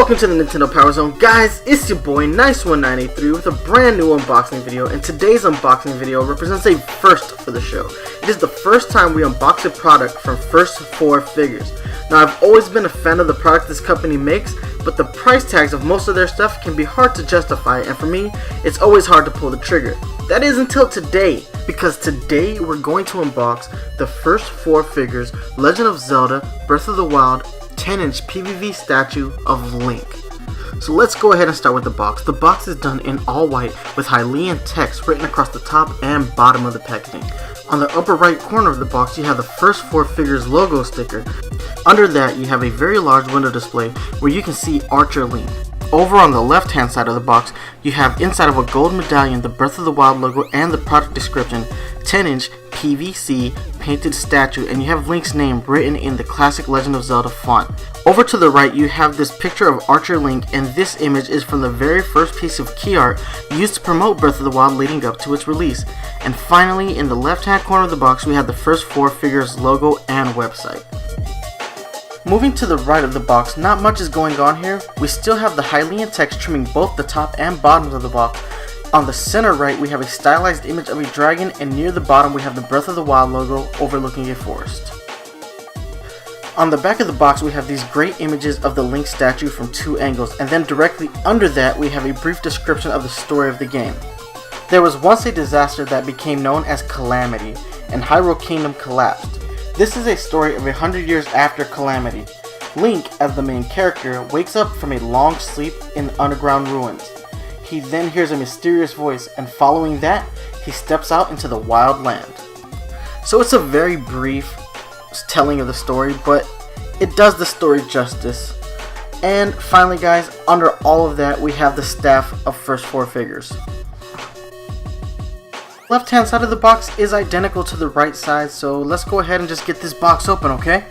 Welcome to the Nintendo PowerZone. Guys, it's your boy Nice1983 with a brand new unboxing video, and today's unboxing video represents a first for the show. It is the first time we unbox a product from F4F Figures. Now, I've always been a fan of the product this company makes, but the price tags of most of their stuff can be hard to justify, and for me, it's always hard to pull the trigger. That is until today, because today we're going to unbox the first F4F Figures Legend of Zelda Breath of the Wild 10-inch PVC statue of Link. So let's go ahead and start with the box. The box is done in all white with Hylian text written across the top and bottom of the packaging. On the upper right corner of the box you have the first F4F Figures logo sticker. Under that you have a very large window display where you can see Archer Link. Over on the left hand side of the box you have inside of a gold medallion the Breath of the Wild logo and the product description, 10-inch PVC painted statue, and you have Link's name written in the classic Legend of Zelda font. Over to the right you have this picture of Archer Link, and this image is from the very first piece of key art used to promote Breath of the Wild leading up to its release. And finally, in the left hand corner of the box we have the first F4F Figures logo and website. Moving to the right of the box, not much is going on here. We still have the Hylian text trimming both the top and bottoms of the box. On the center right we have a stylized image of a dragon, and near the bottom we have the Breath of the Wild logo overlooking a forest. On the back of the box we have these great images of the Link statue from two angles, and then directly under that we have a brief description of the story of the game. There was once a disaster that became known as Calamity, and Hyrule Kingdom collapsed. This is a story of 100 years after Calamity. Link, as the main character, wakes up from a long sleep in underground ruins. He then hears a mysterious voice, and following that, he steps out into the wild land. So it's a very brief telling of the story, but it does the story justice. And finally guys, under all of that we have the staff of first F4F Figures. Left hand side of the box is identical to the right side, so let's go ahead and just get this box open, okay?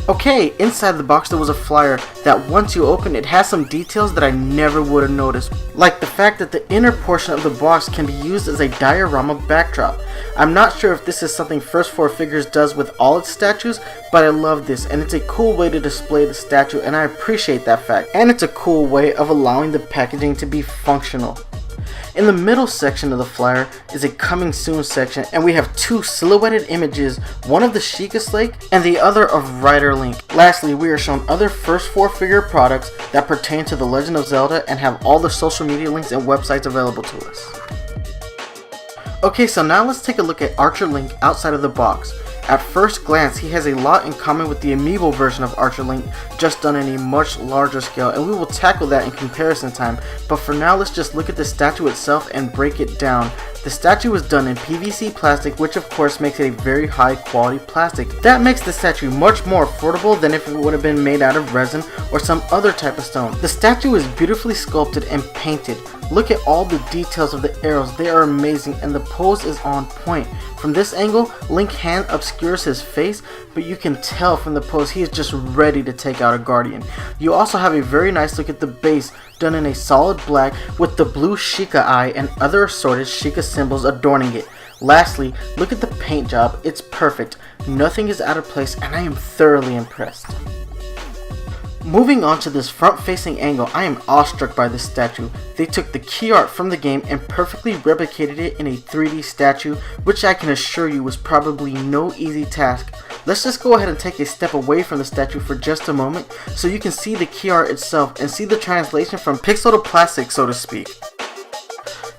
Okay, inside the box there was a flyer that once you open it has some details that I never would have noticed. Like the fact that the inner portion of the box can be used as a diorama backdrop. I'm not sure if this is something first F4F Figures does with all its statues, but I love this, and it's a cool way to display the statue, and I appreciate that fact. And it's a cool way of allowing the packaging to be functional. In the middle section of the flyer is a coming soon section, and we have two silhouetted images, one of the Sheikah Lake and the other of Rider Link. Lastly, we are shown other first F4F Figure products that pertain to the Legend of Zelda and have all the social media links and websites available to us. Okay, so now let's take a look at Archer Link outside of the box. At first glance, he has a lot in common with the amiibo version of Archer Link, just done in a much larger scale, and we will tackle that in comparison time, but for now let's just look at the statue itself and break it down. The statue was done in PVC plastic, which of course makes it a very high quality plastic. That makes the statue much more affordable than if it would have been made out of resin or some other type of stone. The statue is beautifully sculpted and painted. Look at all the details of the arrows, they are amazing, and the pose is on point. From this angle, Link's hand obscures his face, but you can tell from the pose he is just ready to take out a guardian. You also have a very nice look at the base, done in a solid black with the blue Sheikah eye and other assorted Sheikah symbols adorning it. Lastly, look at the paint job, it's perfect. Nothing is out of place, and I am thoroughly impressed. Moving on to this front-facing angle, I am awestruck by this statue. They took the key art from the game and perfectly replicated it in a 3D statue, which I can assure you was probably no easy task. Let's just go ahead and take a step away from the statue for just a moment so you can see the key art itself and see the translation from pixel to plastic, so to speak.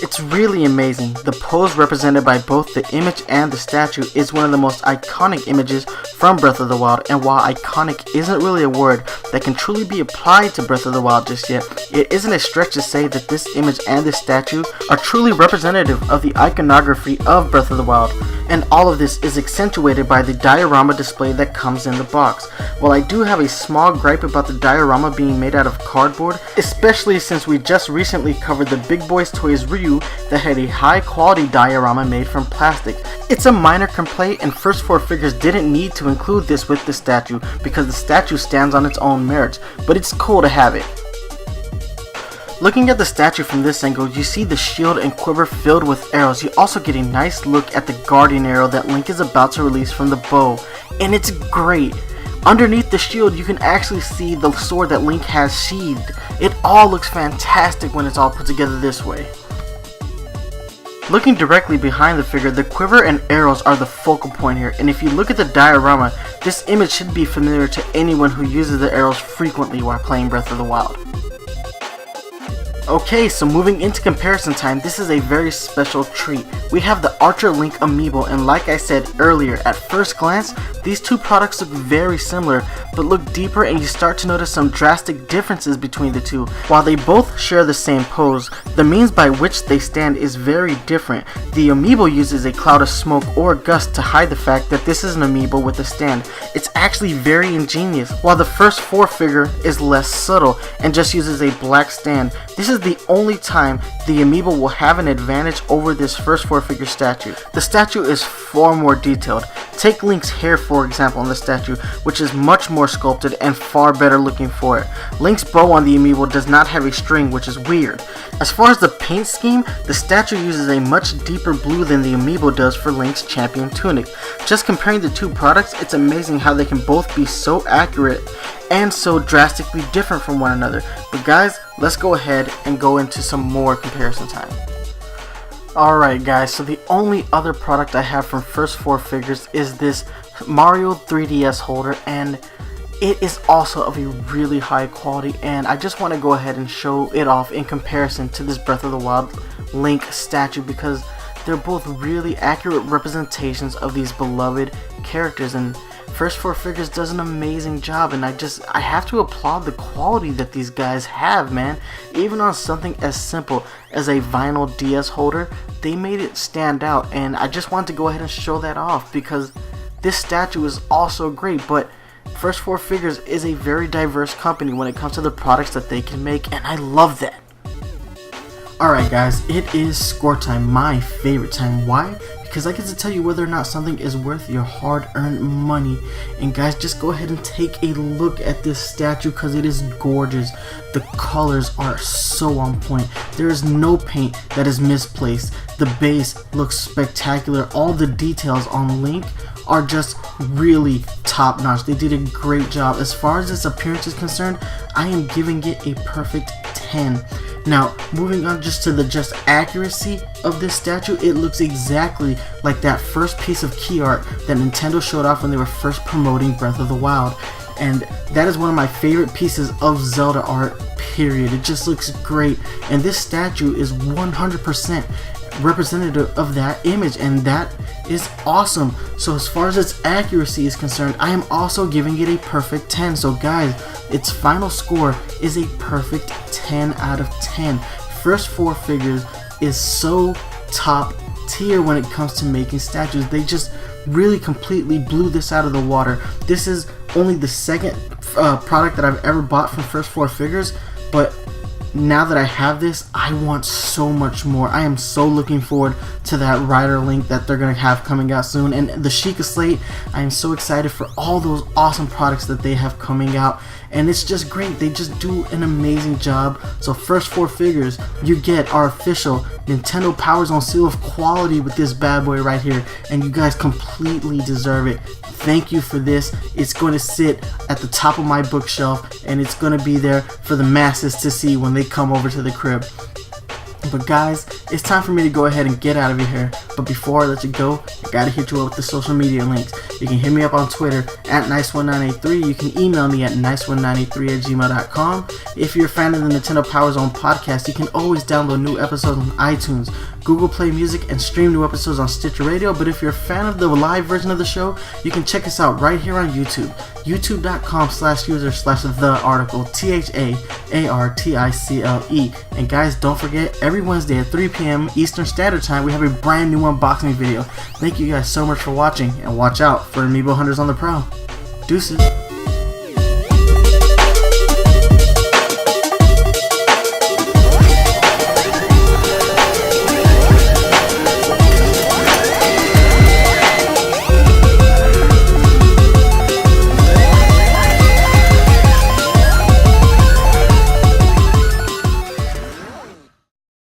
It's really amazing. The pose represented by both the image and the statue is one of the most iconic images from Breath of the Wild, and while iconic isn't really a word that can truly be applied to Breath of the Wild just yet, it isn't a stretch to say that this image and this statue are truly representative of the iconography of Breath of the Wild, and all of this is accentuated by the diorama display that comes in the box. While I do have a small gripe about the diorama being made out of cardboard, especially since we just recently covered the Big Boys Toys Ryu that had a high quality diorama made from plastic. It's a minor complaint, and first F4F Figures didn't need to include this with the statue because the statue stands on its own merits, but it's cool to have it. Looking at the statue from this angle, you see the shield and quiver filled with arrows. You also get a nice look at the guardian arrow that Link is about to release from the bow, and it's great. Underneath the shield, you can actually see the sword that Link has sheathed. It all looks fantastic when it's all put together this way. Looking directly behind the figure, the quiver and arrows are the focal point here, and if you look at the diorama, this image should be familiar to anyone who uses the arrows frequently while playing Breath of the Wild. Okay, so moving into comparison time, this is a very special treat. We have the Archer Link amiibo, and like I said earlier, at first glance, these two products look very similar, but look deeper and you start to notice some drastic differences between the two. While they both share the same pose, the means by which they stand is very different. The amiibo uses a cloud of smoke or gust to hide the fact that this is an amiibo with a stand. It's actually very ingenious, while the first 4 figure is less subtle and just uses a black stand. This is the only time the amiibo will have an advantage over this first 4 figure statue. The statue is far more detailed. Take Link's hair for example on the statue, which is much more sculpted and far better looking for it. Link's bow on the amiibo does not have a string, which is weird. As far as the paint scheme, the statue uses a much deeper blue than the amiibo does for Link's champion tunic. Just comparing the two products, it's amazing how they can both be so accurate and so drastically different from one another. But guys, let's go ahead and go into some more comparison time. Alright guys, so the only other product I have from first 4 figures is this Mario 3DS holder, and it is also of a really high quality, and I just want to go ahead and show it off in comparison to this Breath of the Wild Link statue, because they're both really accurate representations of these beloved characters, and First 4 Figures does an amazing job, and I have to applaud the quality that these guys have, man. Even on something as simple as a vinyl DS holder, they made it stand out, and I just want to go ahead and show that off because this statue is also great. But First 4 Figures is a very diverse company when it comes to the products that they can make, and I love that. Alright guys, it is score time, my favorite time. Why? Because I get to tell you whether or not something is worth your hard-earned money. And guys, just go ahead and take a look at this statue because it is gorgeous. The colors are so on point. There is no paint that is misplaced. The base looks spectacular. All the details on Link are just really top notch. They did a great job. As far as its appearance is concerned, I am giving it a perfect 10. Now, moving on just to the accuracy of this statue, it looks exactly like that first piece of key art that Nintendo showed off when they were first promoting Breath of the Wild. And that is one of my favorite pieces of Zelda art, period. It just looks great. And this statue is 100% representative of that image, and that is awesome. So as far as its accuracy is concerned, I am also giving it a perfect 10. So guys, its final score is a perfect 10 out of 10. First 4 Figures is so top tier when it comes to making statues. They just really completely blew this out of the water. This is only the second product that I've ever bought from First 4 Figures, but now that I have this, I want so much more. I am so looking forward to that Rider Link that they're going to have coming out soon, and the Sheikah Slate. I am so excited for all those awesome products that they have coming out, and it's just great. They just do an amazing job. So First 4 Figures, you get our official Nintendo PowerZone seal of quality with this bad boy right here, and you guys completely deserve it. Thank you for this. It's going to sit at the top of my bookshelf, and it's going to be there for the masses to see when they come over to the crib. But guys, it's time for me to go ahead and get out of here. But before I let you go, I gotta hit you up with the social media links. You can hit me up on Twitter at nice1983. You can email me at nice1983@gmail.com. If you're a fan of the Nintendo PowerZone podcast, you can always download new episodes on iTunes, Google Play Music, and stream new episodes on Stitcher Radio. But if you're a fan of the live version of the show, you can check us out right here on YouTube. youtube.com/user/thearticle, THAARTICLE. And guys, don't forget, every Wednesday at 3 p.m. Eastern Standard Time, we have a brand new unboxing video. Thank you guys so much for watching, and watch out for Amiibo Hunters on the Prowl. Deuces.